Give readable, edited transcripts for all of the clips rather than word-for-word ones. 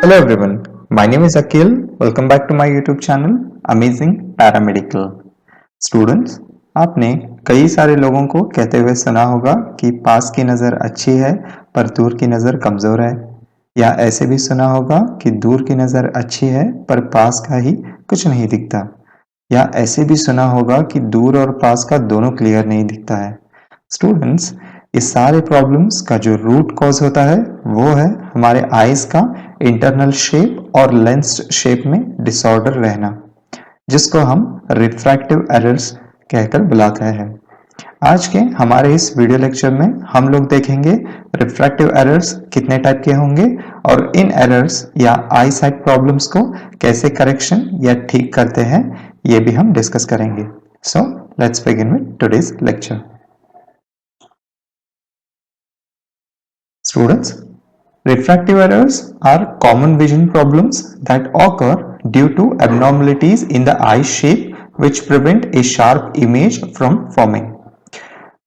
Hello everyone, my name is Akhil. Welcome back to my YouTube channel Amazing Paramedical. Students, आपने कई सारे लोगों को कहते हुए सुना होगा कि पास की नज़र अच्छी है पर दूर की नज़र कमज़ोर है, या ऐसे भी सुना होगा कि दूर की नज़र अच्छी है पर पास का ही कुछ नहीं दिखता, या ऐसे भी सुना होगा कि दूर और पास का दोनों क्लियर नहीं दिखता है। स्टूडेंट्स, इस सारे प्रॉब्लम्स का जो रूट कॉज होता है वो है हमारे आईज का इंटरनल शेप और लेंस शेप में डिसऑर्डर रहना, जिसको हम रिफ्रैक्टिव एरर्स कहकर बुलाते हैं। आज के हमारे इस वीडियो लेक्चर में हम लोग देखेंगे रिफ्रैक्टिव एरर्स कितने टाइप के होंगे और इन एरर्स या आई साइट प्रॉब्लम्स को कैसे करेक्शन या ठीक करते हैं, ये भी हम डिस्कस करेंगे। So let's begin with today's lecture. Students, refractive errors are common vision problems that occur due to abnormalities in the eye shape which prevent a sharp image from forming.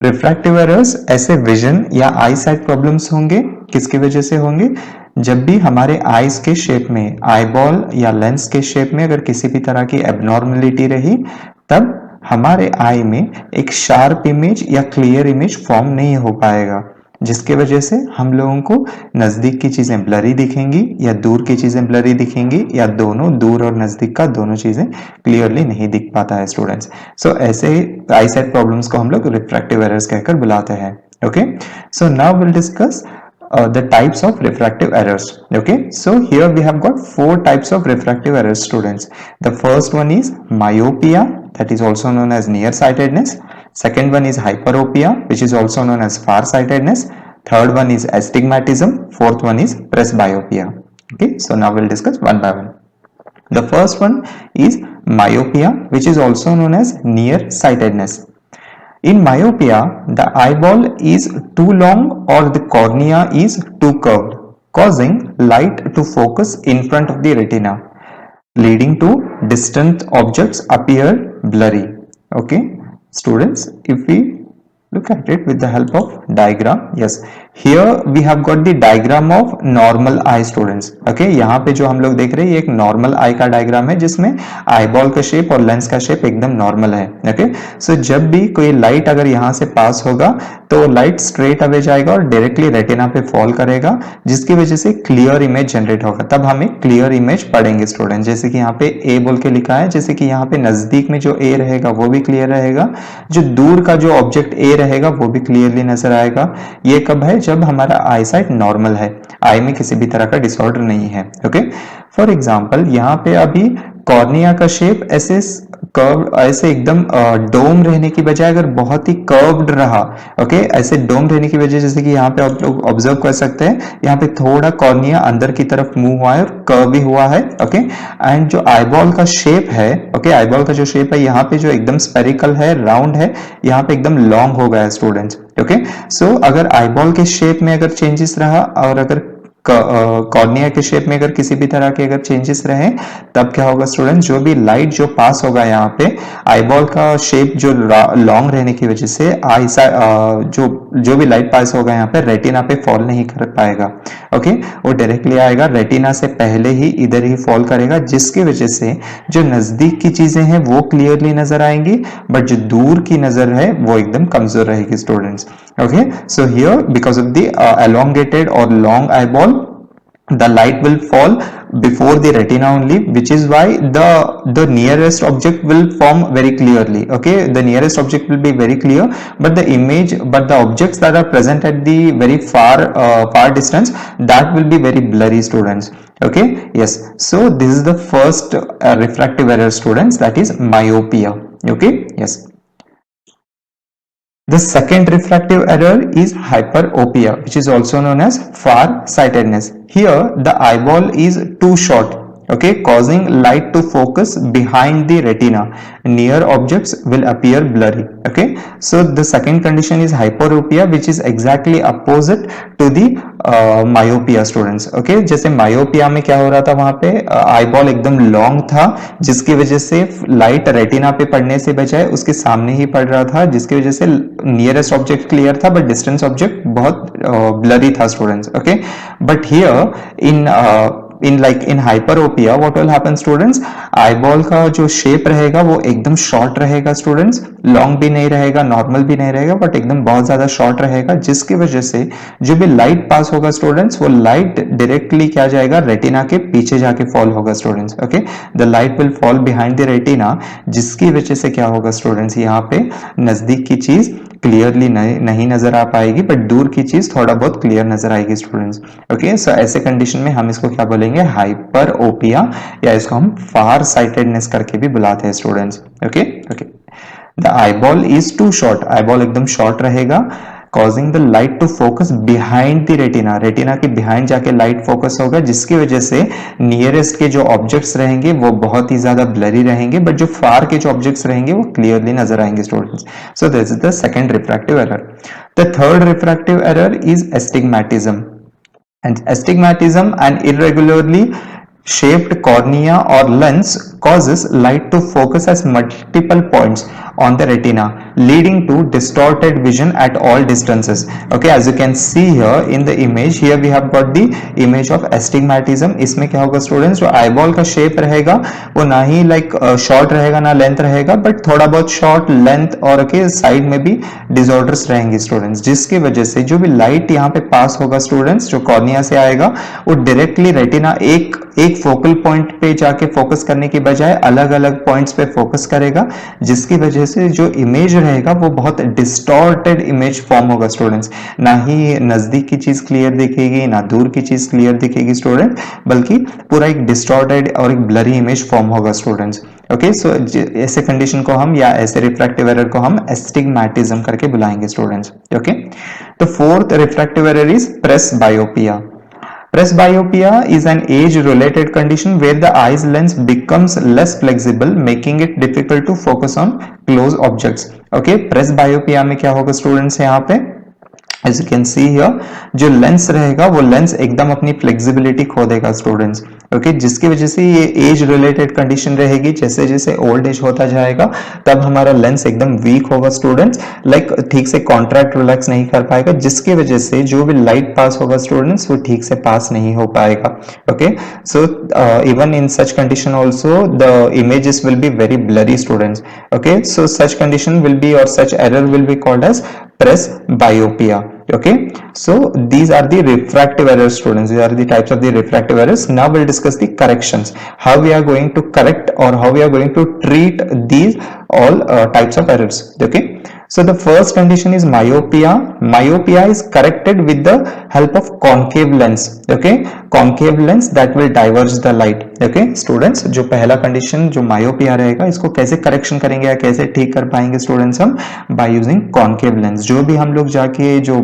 Refractive errors ऐसे vision या आई site problems होंगे, किसकी वजह से होंगे? जब भी हमारे आईज के शेप में, आईबॉल या लेंस के शेप में अगर किसी भी तरह की एबनॉर्मलिटी रही, तब हमारे आई में एक शार्प इमेज या क्लियर इमेज फॉर्म नहीं हो पाएगा, जिसके वजह से हम लोगों को नजदीक की चीजें ब्लरी दिखेंगी या दूर की चीजें ब्लरी दिखेंगी, या दोनों, दूर और नजदीक का दोनों चीजें क्लियरली नहीं दिख पाता है स्टूडेंट्स। सो ऐसे आई साइट प्रॉब्लम्स को हम लोग रिफ्रैक्टिव एरर्स कहकर बुलाते हैं। Okay, so now will discuss the types of refractive errors. Okay, so here we have got four types of refractive errors, students. The first one is myopia, that is also known as nearsightedness. Second one is hyperopia, which is also known as farsightedness. Third one is astigmatism. Fourth one is presbyopia. Okay, so now we'll discuss one by one. The first one is myopia, which is also known as nearsightedness. In myopia, the eyeball is too long or the cornea is too curved, causing light to focus in front of the retina, leading to distant objects appear blurry. Okay, students, if we look at it with the help of diagram, yes, here we have got the diagram of normal eye, students. Okay, यहाँ पे जो हम लोग देख रहे हैं ये एक नॉर्मल आई का डायग्राम है, जिसमें आईबॉल का शेप और लेंस का शेप एकदम नॉर्मल है। ओके, सो जब भी कोई लाइट अगर यहाँ से पास होगा तो लाइट स्ट्रेट अवे जाएगा और डायरेक्टली रेटिना पे फॉल करेगा, जिसकी वजह से क्लियर इमेज जनरेट होगा। तब हम एक क्लियर इमेज पढ़ेंगे स्टूडेंट, जैसे कि यहाँ पे ए बोल के लिखा है, जैसे कि यहाँ पे नजदीक में जो ए रहेगा वो भी क्लियर रहेगा, जो दूर का जो ऑब्जेक्ट ए रहेगा वो भी क्लियरली नजर आएगा। ये कब है? जब हमारा आई साइट नॉर्मल है, आई में किसी भी तरह का डिसऑर्डर नहीं है। ओके, फॉर एग्जांपल यहाँ पे अभी कॉर्निया का शेप ऐसे कर्व, ऐसे एकदम डोम रहने की बजाय अगर बहुत ही कर्व्ड रहा, ओके, ऐसे डोम रहने की वजह, जैसे कि यहाँ पे आप लोग ऑब्जर्व कर सकते हैं, यहाँ पे थोड़ा कॉर्निया अंदर की तरफ मूव हुआ है और कर्व भी हुआ है। ओके, एंड जो आईबॉल का शेप है, ओके, आईबॉल का जो शेप है यहाँ पे जो एकदम स्पेरिकल है, राउंड है, यहाँ पे एकदम लॉन्ग हो गया है स्टूडेंट्स। ओके, सो अगर आईबॉल के शेप में अगर चेंजेस रहा और अगर कॉर्निया के शेप में अगर किसी भी तरह के अगर चेंजेस रहे, तब क्या होगा स्टूडेंट? जो भी लाइट जो पास होगा यहाँ पे, आईबॉल का शेप जो लॉन्ग रहने की वजह से आई जो भी लाइट पास होगा यहाँ पे रेटिना पे फॉल नहीं कर पाएगा। ओके, वो डायरेक्टली आएगा रेटिना से पहले ही इधर ही फॉल करेगा, जिसकी वजह से जो नजदीक की चीजें हैं वो क्लियरली नजर आएंगी, बट जो दूर की नजर है वो एकदम कमजोर रहेगी students. Okay, so here because of the elongated or long eyeball, the light will fall before the retina only, which is why the nearest object will form very clearly. Okay, the nearest object will be very clear, but the objects that are present at the very far distance, that will be very blurry, students. Okay, yes, so this is the first refractive error, students, that is myopia. Okay, yes. The second refractive error is hyperopia, which is also known as farsightedness. Here the eyeball is too short, okay, causing light to focus behind the retina. Near objects will appear blurry. Okay, so the second condition is hyperopia, which is exactly opposite to the myopia, students. Okay, जैसे myopia में क्या हो रहा था, वहां पे eyeball एकदम long था, जिसकी वजह से लाइट रेटिना पे पड़ने से बजाय उसके सामने ही पड़ रहा था, जिसकी वजह से नियरेस्ट ऑब्जेक्ट क्लियर था बट डिस्टेंस ऑब्जेक्ट बहुत ब्लरी था students. Okay, but here in hyperopia what will happen students, eyeball का जो शेप रहेगा वो एकदम शॉर्ट रहेगा स्टूडेंट्स, लॉन्ग भी नहीं रहेगा, नॉर्मल भी नहीं रहेगा, बट एकदम बहुत ज्यादा शॉर्ट रहेगा, जिसकी वजह से जो भी लाइट पास होगा स्टूडेंट्स, वो लाइट डायरेक्टली क्या जाएगा, रेटिना के पीछे जाके फॉल होगा students. Okay, the light will fall behind the retina, जिसकी वजह से क्या होगा स्टूडेंट्स, यहाँ पे नजदीक की चीज क्लियरली नहीं नजर आ पाएगी, बट दूर की चीज थोड़ा बहुत क्लियर नजर आएगी स्टूडेंट्स। ओके, सो ऐसे कंडीशन में हम इसको क्या बोलेंगे, हाइपरोपिया, या इसको हम फार साइटेडनेस करके भी बुलाते हैं students. Okay okay, the eyeball is too short, eyeball एकदम शॉर्ट रहेगा, causing the light to focus behind the retina, retina के बिहाइंड जाके लाइट फोकस होगा, जिसकी वजह से नियरेस्ट के जो ऑब्जेक्ट्स रहेंगे वो बहुत ही ज्यादा ब्लरी रहेंगे, बट जो फार के जो ऑब्जेक्ट्स रहेंगे वो क्लियरली नजर आएंगे students. So this is the second refractive error. The third refractive error is astigmatism, and astigmatism, an irregularly shaped cornea or lens causes light to focus at multiple points on the retina, leading to distorted vision at all distances. Okay, as you can see here in the image, here we have got the image of astigmatism. इसमें क्या होगा students, जो eyeball का shape रहेगा वो ना ही short रहेगा ना लेंथ रहेगा, बट थोड़ा बहुत शॉर्ट, लेंथ और के साइड में भी डिसऑर्डर्स रहेंगे स्टूडेंट्स, जिसकी वजह से जो भी लाइट यहाँ पे पास होगा स्टूडेंट्स, जो कॉर्निया से आएगा, वो डायरेक्टली रेटिना एक फोकल पॉइंट पे जाके फोकस करने की बजाय अलग अलग पॉइंट्स पे फोकस करेगा, जिसकी वजह से जो इमेज रहेगा वो बहुत डिस्टॉर्टेड इमेज फॉर्म होगा स्टूडेंट्स, ना ही नजदीक की चीज क्लियर दिखेगी ना दूर की चीज क्लियर दिखेगी स्टूडेंट, बल्कि पूरा एक डिस्टॉर्टेड और एक ब्लरी इमेज फॉर्म होगा स्टूडेंट्स। ओके, सो ऐसे कंडीशन को हम, या ऐसे रिफ्रैक्टिव एरर को हम एस्टिग्मैटिज्म करके बुलाएंगे स्टूडेंट्स। ओके, तो fourth refractive error is presbyopia. Presbyopia is an age-related condition where the eye's lens becomes less flexible, making it difficult to focus on close objects. Okay, presbyopia में क्या होगा students, यहाँ पे As you can see here, जो lens रहेगा वो lens एकदम अपनी फ्लेक्सिबिलिटी खो देगा स्टूडेंट्स। ओके, जिसकी वजह से ये एज रिलेटेड कंडीशन रहेगी, जैसे जैसे ओल्ड एज होता जाएगा तब हमारा लेंस एकदम वीक होगा स्टूडेंट्स, ठीक से कॉन्ट्रैक्ट रिलैक्स नहीं कर पाएगा, जिसकी वजह से जो भी लाइट पास होगा स्टूडेंट्स वो ठीक से पास नहीं हो पाएगा। Okay, so even in such condition also the images will be very blurry students. Okay, so such condition will be और such error will be called as presbyopia. Okay, so these are the refractive errors students, these are the types of the refractive errors. Now we'll discuss the corrections, how we are going to correct or how we are going to treat these all types of errors. Okay, so the first condition is myopia. Myopia is corrected with the help of concave lens. Okay, concave lens that will diverge the light. Okay students, जो पहला condition जो myopia रहेगा, इसको कैसे correction करेंगे या कैसे ठीक कर पाएंगे स्टूडेंट्स हम, बाय यूजिंग कॉन्केव लेंस। जो भी हम लोग जाके जो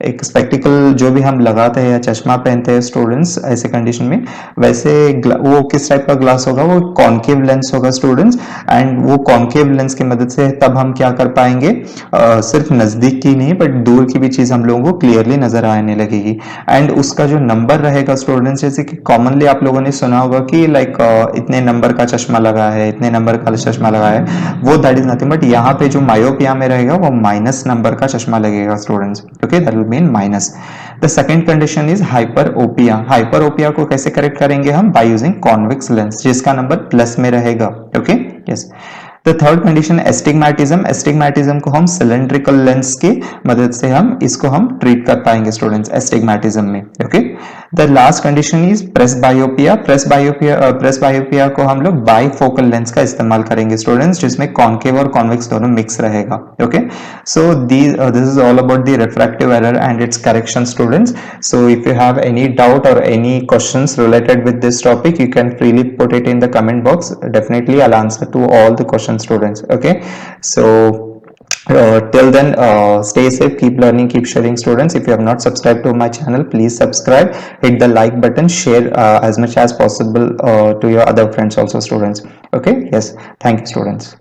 एक स्पेक्टिकल जो भी हम लगाते हैं या चश्मा पहनते हैं स्टूडेंट्स ऐसे कंडीशन में, वैसे वो किस टाइप का ग्लास होगा, वो कॉन्केव लेंस होगा स्टूडेंट्स। एंड वो कॉन्केव लेंस की मदद से तब हम क्या कर पाएंगे, सिर्फ नजदीक की नहीं बट दूर की भी चीज हम लोगों को क्लियरली नजर आने लगेगी। एंड उसका जो नंबर रहेगा स्टूडेंट्स, जैसे कि कॉमनली आप लोगों ने सुना होगा कि इतने नंबर का चश्मा लगा है, इतने नंबर का चश्मा लगा है, वो दैट इज नथिंग बट यहाँ पे जो मायोपिया में रहेगा वो माइनस नंबर का चश्मा लगेगा students. Okay, that will mean minus. The second condition is hyperopia. Hyperopia को कैसे करेक्ट करेंगे हम, बाय यूजिंग कॉन्वेक्स लेंस जिसका नंबर प्लस में रहेगा। Okay, yes. The third condition astigmatism. Astigmatism को हम सिलेंड्रिकल लेंस की मदद से इसको हम ट्रीट कर पाएंगे स्टूडेंट्स एस्टिग्मैटिज्म में। Okay, the last condition is presbyopia. Presbyopia को हम लोग बाइफोकल लेंस का इस्तेमाल करेंगे स्टूडेंट्स, जिसमें कॉन्केव और कॉन्वेक्स दोनों मिक्स रहेगा। Okay, so this is all about the refractive error and it's correction students. So if you have any doubt or any questions related with this topic, you can freely put it in the comment box. Definitely I'll answer to all the questions students. Okay, so till then stay safe, keep learning, keep sharing students. If you have not subscribed to my channel, please subscribe, hit the like button, share as much as possible to your other friends also students. Okay, yes, thank you students.